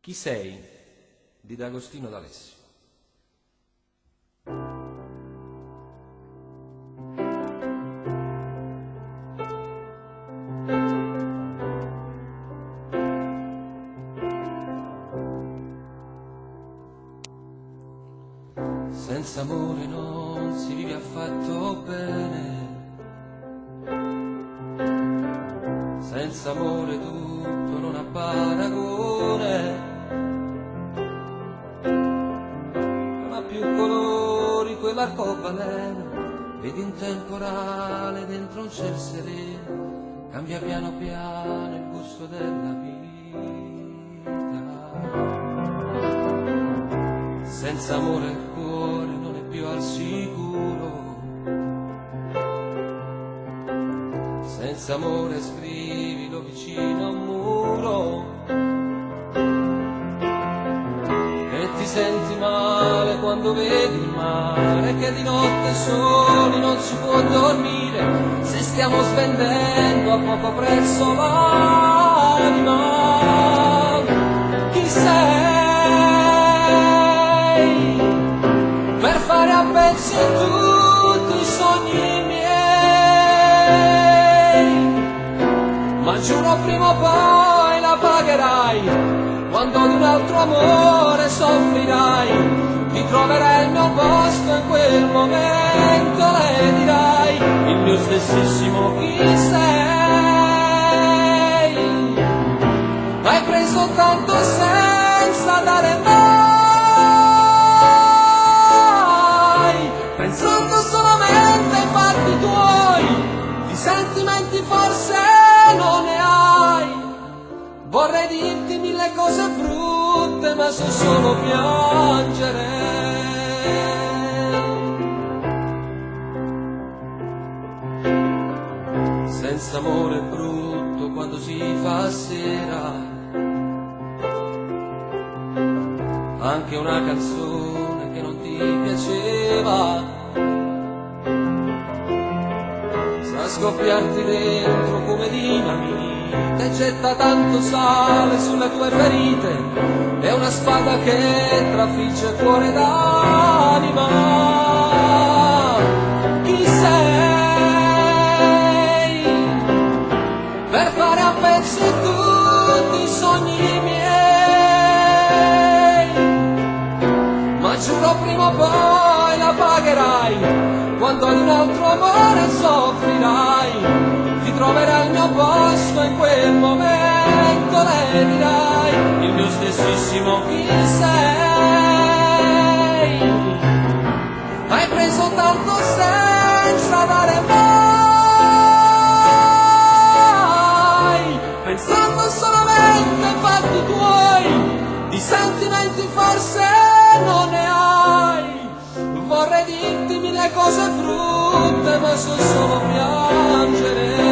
Chi sei? Di D'Agostino D'Alessio. Senza amore non si vive affatto bene, senza amore tutto non ha paragone, non ha più colori quell'arcobaleno, ed in temporale dentro un ciel sereno cambia piano piano il gusto della vita. Senza amore il cuore non è più al sicuro, senza amore scrivilo vicino a un muro, e ti senti male quando vedi il mare, che di notte soli non si può dormire, se stiamo svendendo a poco prezzo l'anima. Chi sei per fare a pezzi tutti i sogni miei? Ma giuro prima o poi la pagherai, quando di un altro amore soffrirai, ti troverai il mio posto in quel momento, le dirai il mio stessissimo chi sei. Hai preso tanto senza dare mai, pensando solamente ai fatti tuoi, di sentimenti forse non ne hai. Vorrei dirti mille cose brutte, ma so solo piangere. Senza amore è brutto quando si fa sera, anche una canzone che non ti piaceva sa scoppiarti dentro come dinamite, e getta tanto sale sulle tue ferite, è una spada che trafigge cuore d'anima. Chi sei per fare a pezzi tutti i sogni miei? Ma giuro prima o poi la pagherai, quando ad un altro amore soffrirai, ti troverai il mio posto in quel momento, le dirai il mio stessissimo chi sei. Hai preso tanto senza dare mai, pensando solamente ai fatti tuoi, di sentimenti forse non ne hai. Vorrei dirti mille cose brutte, ma so solo piangere.